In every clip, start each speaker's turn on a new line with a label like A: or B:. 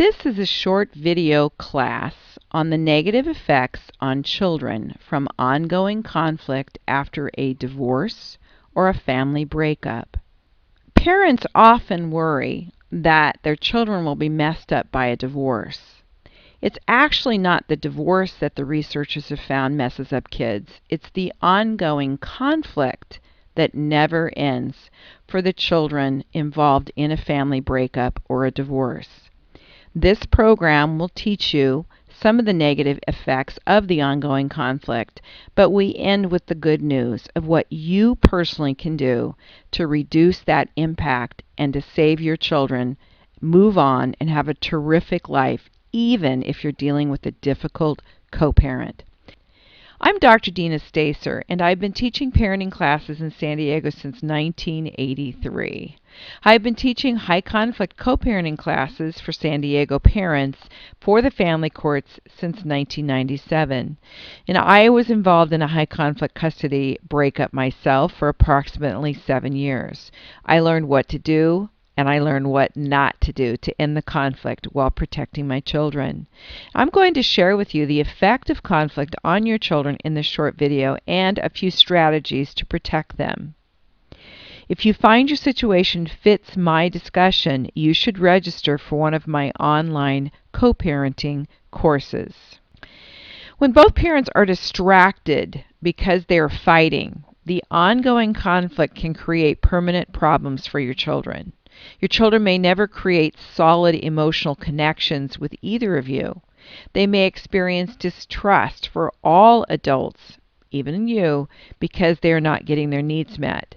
A: This is a short video class on the negative effects on children from ongoing conflict after a divorce or a family breakup. Parents often worry that their children will be messed up by a divorce. It's actually not the divorce that the researchers have found messes up kids. It's the ongoing conflict that never ends for the children involved in a family breakup or a divorce. This program will teach you some of the negative effects of the ongoing conflict, but we end with the good news of what you personally can do to reduce that impact and to save your children, move on, and have a terrific life, even if you're dealing with a difficult co-parent. I'm Dr. Dina Stacer, and I've been teaching parenting classes in San Diego since 1983. I've been teaching high-conflict co-parenting classes for San Diego parents for the family courts since 1997. And I was involved in a high-conflict custody breakup myself for approximately 7 years. I learned what to do, and I learned what not to do to end the conflict while protecting my children. I'm going to share with you the effect of conflict on your children in this short video and a few strategies to protect them. If you find your situation fits my discussion, you should register for one of my online co-parenting courses. When both parents are distracted because they are fighting, the ongoing conflict can create permanent problems for your children. Your children may never create solid emotional connections with either of you. They may experience distrust for all adults, even you, because they are not getting their needs met.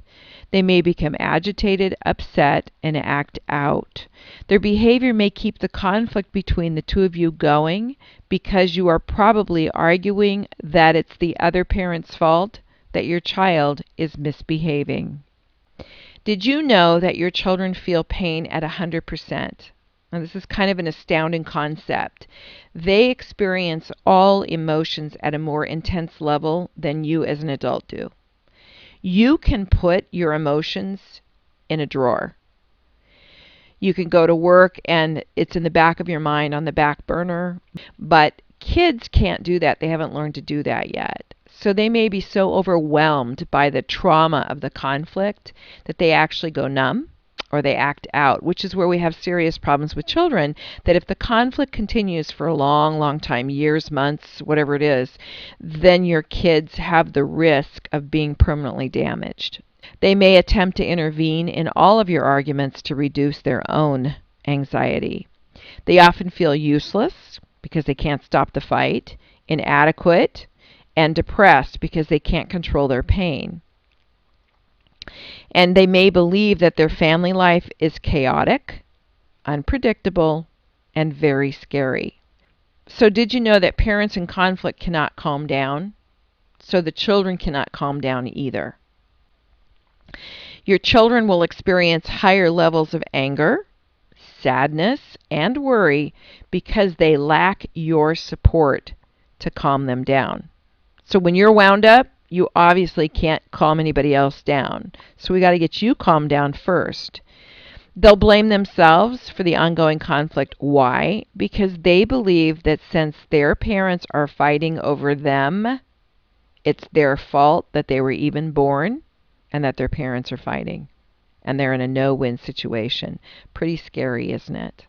A: They may become agitated, upset, and act out. Their behavior may keep the conflict between the two of you going because you are probably arguing that it's the other parent's fault that your child is misbehaving. Did you know that your children feel pain at 100%? Now, this is kind of an astounding concept. They experience all emotions at a more intense level than you as an adult do. You can put your emotions in a drawer. You can go to work and it's in the back of your mind on the back burner, but kids can't do that. They haven't learned to do that yet. So they may be so overwhelmed by the trauma of the conflict that they actually go numb or they act out, which is where we have serious problems with children, that if the conflict continues for a long, long time, years, months, whatever it is, then your kids have the risk of being permanently damaged. They may attempt to intervene in all of your arguments to reduce their own anxiety. They often feel useless because they can't stop the fight, inadequate, and depressed because they can't control their pain. And they may believe that their family life is chaotic, unpredictable, and very scary. So did you know that parents in conflict cannot calm down? So the children cannot calm down either. Your children will experience higher levels of anger, sadness, and worry because they lack your support to calm them down. So when you're wound up, you obviously can't calm anybody else down. So we got to get you calmed down first. They'll blame themselves for the ongoing conflict. Why? Because they believe that since their parents are fighting over them, it's their fault that they were even born and that their parents are fighting. And they're in a no-win situation. Pretty scary, isn't it?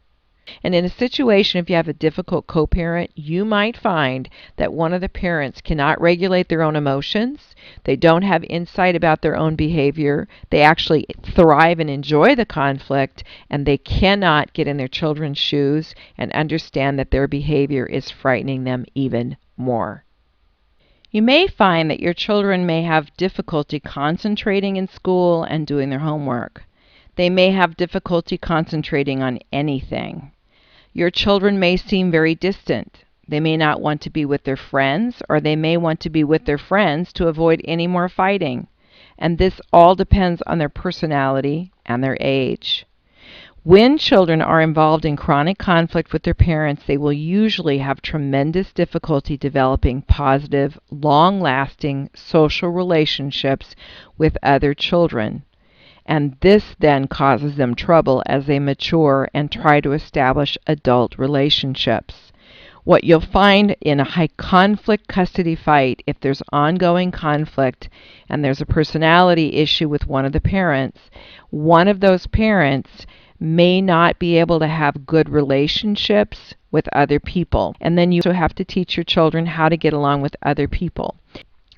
A: And in a situation, if you have a difficult co-parent, you might find that one of the parents cannot regulate their own emotions. They don't have insight about their own behavior. They actually thrive and enjoy the conflict, and they cannot get in their children's shoes and understand that their behavior is frightening them even more. You may find that your children may have difficulty concentrating in school and doing their homework. They may have difficulty concentrating on anything. Your children may seem very distant. They may not want to be with their friends, or they may want to be with their friends to avoid any more fighting. And this all depends on their personality and their age. When children are involved in chronic conflict with their parents, they will usually have tremendous difficulty developing positive, long-lasting social relationships with other children. And this then causes them trouble as they mature and try to establish adult relationships. What you'll find in a high conflict custody fight, if there's ongoing conflict and there's a personality issue with one of the parents, one of those parents may not be able to have good relationships with other people. And then you also have to teach your children how to get along with other people.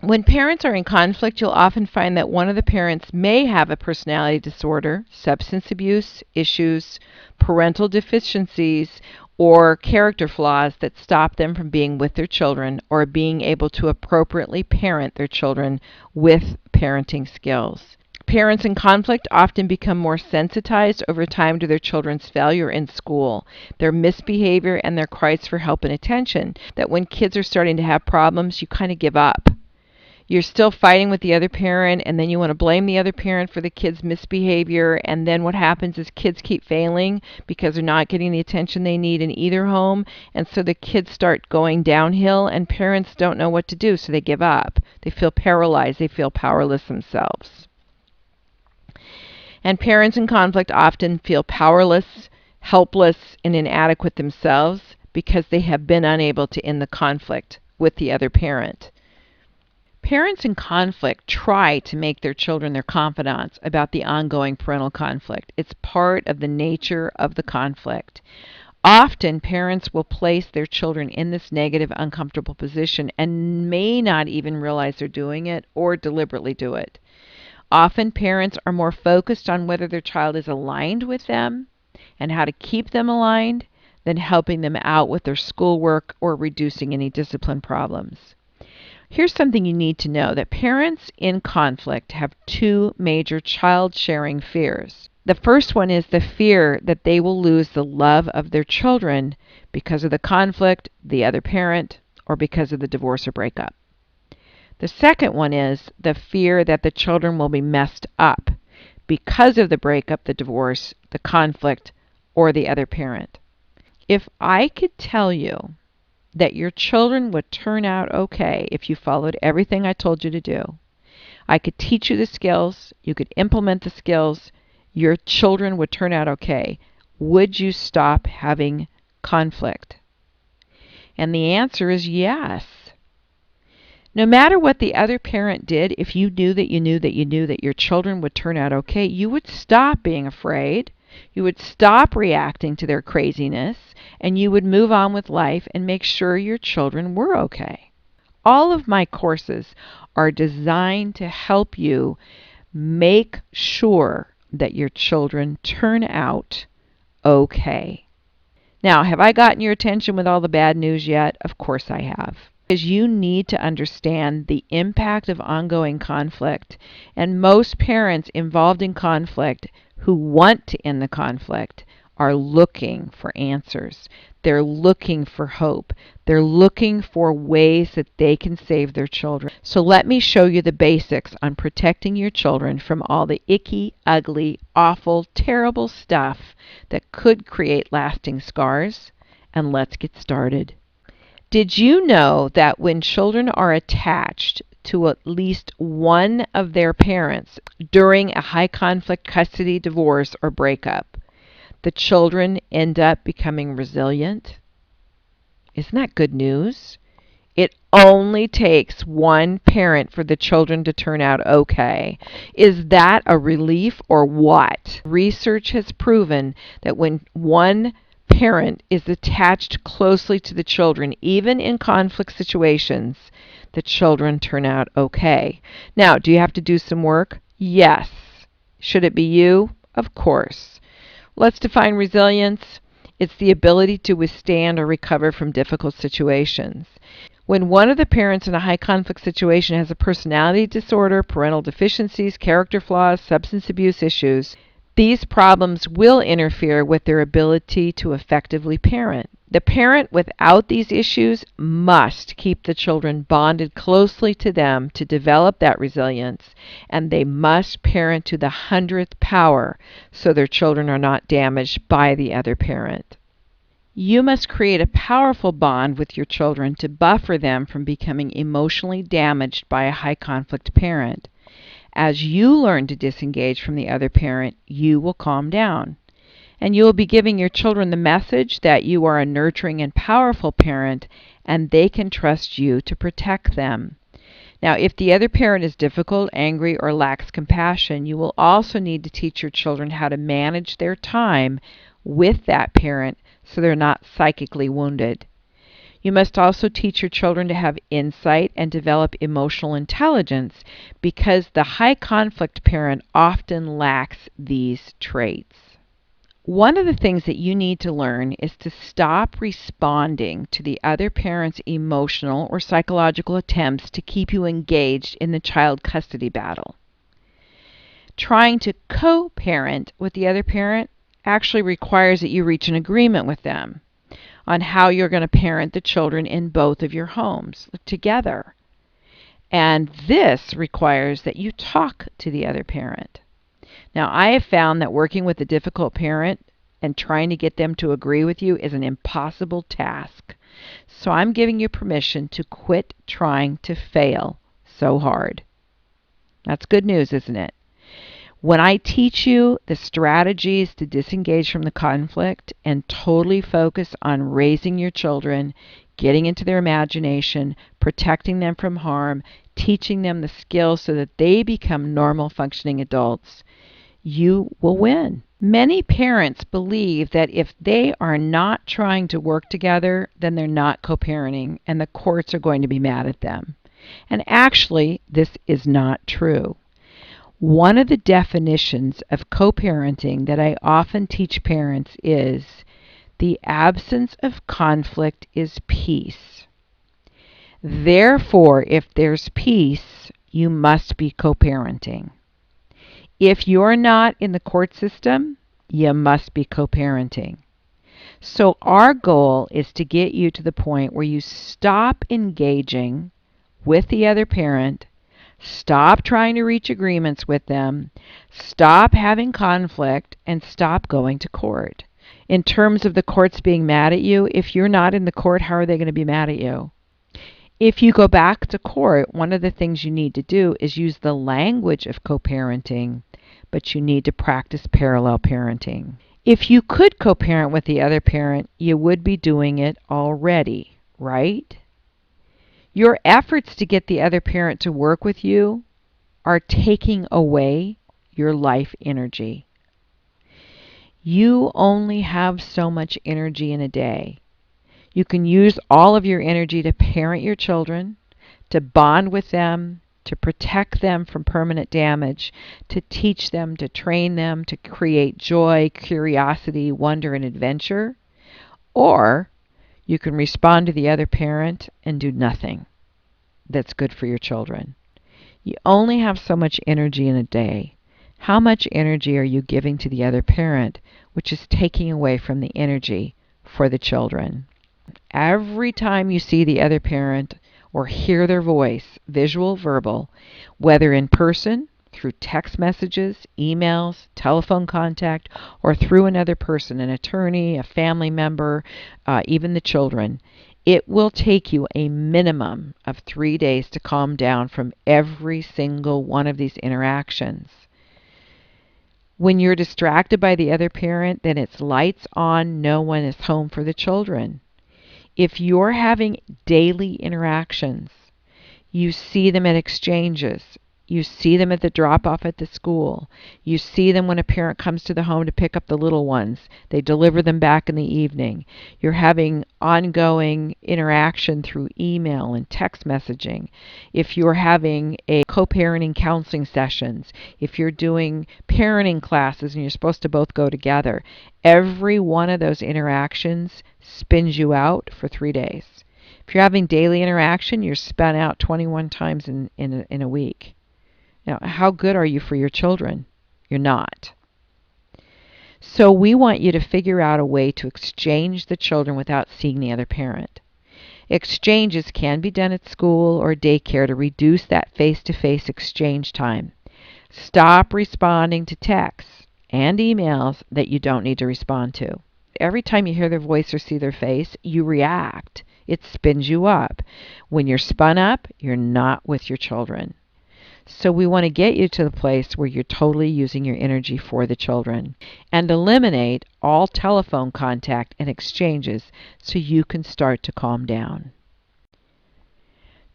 A: When parents are in conflict, you'll often find that one of the parents may have a personality disorder, substance abuse issues, parental deficiencies, or character flaws that stop them from being with their children or being able to appropriately parent their children with parenting skills. Parents in conflict often become more sensitized over time to their children's failure in school, their misbehavior, and their cries for help and attention, that when kids are starting to have problems, you kind of give up. You're still fighting with the other parent, and then you want to blame the other parent for the kid's misbehavior, and then what happens is kids keep failing because they're not getting the attention they need in either home, and so the kids start going downhill, and parents don't know what to do, so they give up. They feel paralyzed. They feel powerless themselves. And parents in conflict often feel powerless, helpless, and inadequate themselves because they have been unable to end the conflict with the other parent. Parents in conflict try to make their children their confidants about the ongoing parental conflict. It's part of the nature of the conflict. Often, parents will place their children in this negative, uncomfortable position and may not even realize they're doing it or deliberately do it. Often, parents are more focused on whether their child is aligned with them and how to keep them aligned than helping them out with their schoolwork or reducing any discipline problems. Here's something you need to know, that parents in conflict have two major child-sharing fears. The first one is the fear that they will lose the love of their children because of the conflict, the other parent, or because of the divorce or breakup. The second one is the fear that the children will be messed up because of the breakup, the divorce, the conflict, or the other parent. If I could tell you that your children would turn out okay if you followed everything I told you to do, I could teach you the skills, you could implement the skills, your children would turn out okay, would you stop having conflict? And the answer is yes. No matter what the other parent did, if you knew that you knew that you knew that your children would turn out okay, you would stop being afraid. You would stop reacting to their craziness, and you would move on with life and make sure your children were okay. All of my courses are designed to help you make sure that your children turn out okay. Now, have I gotten your attention with all the bad news yet? Of course I have. Because you need to understand the impact of ongoing conflict, and most parents involved in conflict who want to end the conflict are looking for answers. They're looking for hope. They're looking for ways that they can save their children. So let me show you the basics on protecting your children from all the icky, ugly, awful, terrible stuff that could create lasting scars. And let's get started. Did you know that when children are attached to at least one of their parents during a high conflict custody, divorce, or breakup, the children end up becoming resilient? Isn't that good news? It only takes one parent for the children to turn out okay. Is that a relief or what? Research has proven that when one parent is attached closely to the children, even in conflict situations, the children turn out okay. Now, do you have to do some work? Yes. Should it be you? Of course. Let's define resilience. It's the ability to withstand or recover from difficult situations. When one of the parents in a high conflict situation has a personality disorder, parental deficiencies, character flaws, substance abuse issues, these problems will interfere with their ability to effectively parent. The parent without these issues must keep the children bonded closely to them to develop that resilience, and they must parent to the 100th power so their children are not damaged by the other parent. You must create a powerful bond with your children to buffer them from becoming emotionally damaged by a high conflict parent. As you learn to disengage from the other parent, you will calm down. And you will be giving your children the message that you are a nurturing and powerful parent, and they can trust you to protect them. Now, if the other parent is difficult, angry, or lacks compassion, you will also need to teach your children how to manage their time with that parent so they're not psychically wounded. You must also teach your children to have insight and develop emotional intelligence, because the high conflict parent often lacks these traits. One of the things that you need to learn is to stop responding to the other parent's emotional or psychological attempts to keep you engaged in the child custody battle. Trying to co-parent with the other parent actually requires that you reach an agreement with them on how you're going to parent the children in both of your homes together. And this requires that you talk to the other parent. Now, I have found that working with a difficult parent and trying to get them to agree with you is an impossible task. So I'm giving you permission to quit trying to fail so hard. That's good news, isn't it? When I teach you the strategies to disengage from the conflict and totally focus on raising your children, getting into their imagination, protecting them from harm, teaching them the skills so that they become normal functioning adults, you will win. Many parents believe that if they are not trying to work together, then they're not co-parenting and the courts are going to be mad at them. And actually, this is not true. One of the definitions of co-parenting that I often teach parents is the absence of conflict is peace. Therefore, if there's peace, you must be co-parenting. If you're not in the court system, you must be co-parenting. So our goal is to get you to the point where you stop engaging with the other parent, stop trying to reach agreements with them, stop having conflict, and stop going to court. In terms of the courts being mad at you, if you're not in the court, how are they going to be mad at you? If you go back to court, one of the things you need to do is use the language of co-parenting, but you need to practice parallel parenting. If you could co-parent with the other parent, you would be doing it already, right? Your efforts to get the other parent to work with you are taking away your life energy. You only have so much energy in a day. You can use all of your energy to parent your children, to bond with them, to protect them from permanent damage, to teach them, to train them, to create joy, curiosity, wonder, and adventure. Or you can respond to the other parent and do nothing that's good for your children. You only have so much energy in a day. How much energy are you giving to the other parent, which is taking away from the energy for the children? Every time you see the other parent or hear their voice, visual, verbal, whether in person, through text messages, emails, telephone contact, or through another person, an attorney, a family member, even the children, it will take you a minimum of 3 days to calm down from every single one of these interactions. When you're distracted by the other parent, then it's lights on, no one is home for the children. If you're having daily interactions, you see them at exchanges, you see them at the drop-off at the school, you see them when a parent comes to the home to pick up the little ones, they deliver them back in the evening. You're having ongoing interaction through email and text messaging. If you're having a co-parenting counseling sessions, if you're doing parenting classes and you're supposed to both go together, every one of those interactions spins you out for 3 days. If you're having daily interaction, you're spun out 21 times in a week. Now, how good are you for your children? You're not. So we want you to figure out a way to exchange the children without seeing the other parent. Exchanges can be done at school or daycare to reduce that face-to-face exchange time. Stop responding to texts and emails that you don't need to respond to. Every time you hear their voice or see their face, you react. It spins you up. When you're spun up, you're not with your children. So we want to get you to the place where you're totally using your energy for the children and eliminate all telephone contact and exchanges so you can start to calm down.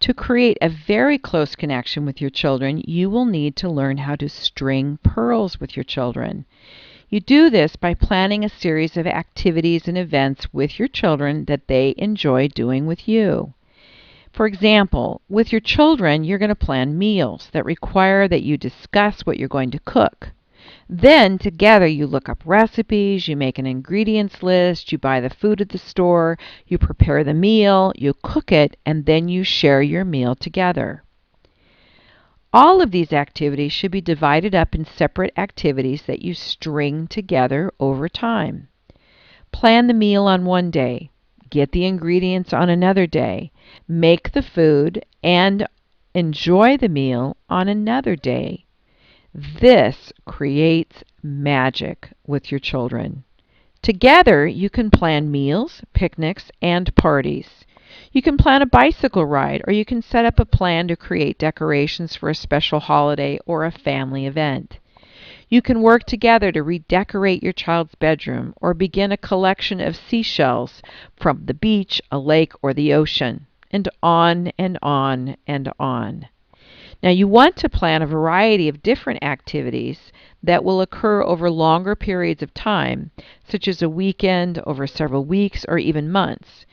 A: To create a very close connection with your children, you will need to learn how to string pearls with your children. You do this by planning a series of activities and events with your children that they enjoy doing with you. For example, with your children, you're going to plan meals that require that you discuss what you're going to cook. Then, together, you look up recipes, you make an ingredients list, you buy the food at the store, you prepare the meal, you cook it, and then you share your meal together. All of these activities should be divided up in separate activities that you string together over time. Plan the meal on one day. Get the ingredients on another day. Make the food and enjoy the meal on another day. This creates magic with your children. Together, you can plan meals, picnics, and parties. You can plan a bicycle ride, or you can set up a plan to create decorations for a special holiday or a family event. You can work together to redecorate your child's bedroom or begin a collection of seashells from the beach, a lake, or the ocean, and on and on and on. Now, you want to plan a variety of different activities that will occur over longer periods of time, such as a weekend, over several weeks, or even months.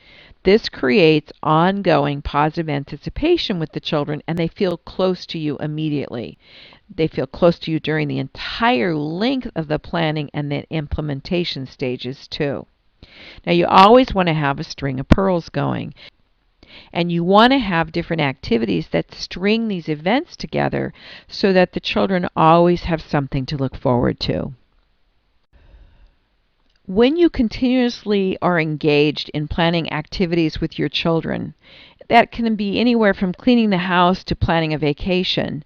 A: This creates ongoing positive anticipation with the children, and they feel close to you immediately. They feel close to you during the entire length of the planning and the implementation stages too. Now, you always want to have a string of pearls going. And you want to have different activities that string these events together so that the children always have something to look forward to. When you continuously are engaged in planning activities with your children, that can be anywhere from cleaning the house to planning a vacation,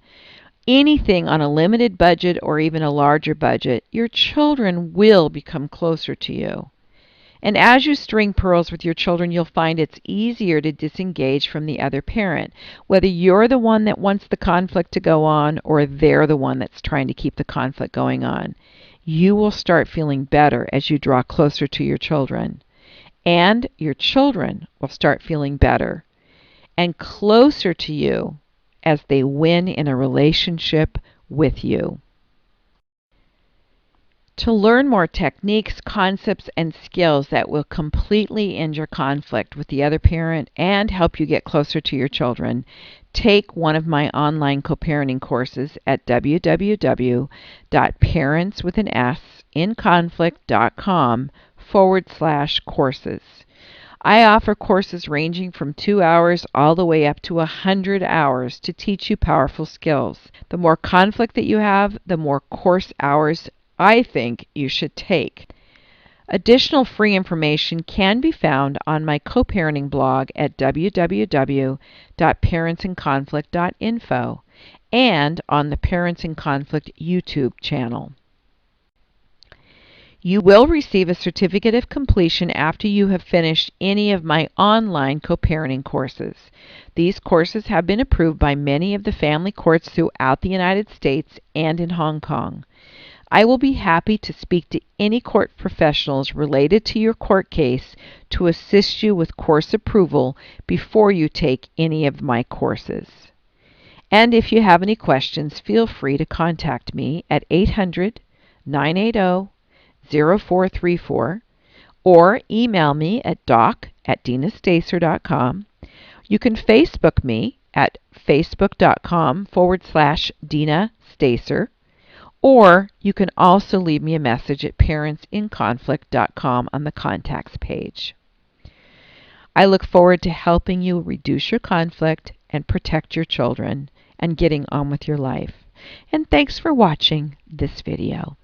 A: anything on a limited budget or even a larger budget, your children will become closer to you. And as you string pearls with your children, you'll find it's easier to disengage from the other parent, whether you're the one that wants the conflict to go on or they're the one that's trying to keep the conflict going on. You will start feeling better as you draw closer to your children. And your children will start feeling better and closer to you as they win in a relationship with you. To learn more techniques, concepts, and skills that will completely end your conflict with the other parent and help you get closer to your children, take one of my online co-parenting courses at www.parentswithansinconflict.com/courses. I offer courses ranging from 2 hours all the way up to 100 hours to teach you powerful skills. The more conflict that you have, the more course hours I think you should take. Additional free information can be found on my co-parenting blog at www.parentsinconflict.info and on the Parents in Conflict YouTube channel. You will receive a certificate of completion after you have finished any of my online co-parenting courses. These courses have been approved by many of the family courts throughout the United States and in Hong Kong. I will be happy to speak to any court professionals related to your court case to assist you with course approval before you take any of my courses. And if you have any questions, feel free to contact me at 800-980-0434 or email me at doc@dinastacer.com. You can Facebook me at facebook.com/Dina Stacer. Or you can also leave me a message at parentsinconflict.com on the contacts page. I look forward to helping you reduce your conflict and protect your children and getting on with your life. And thanks for watching this video.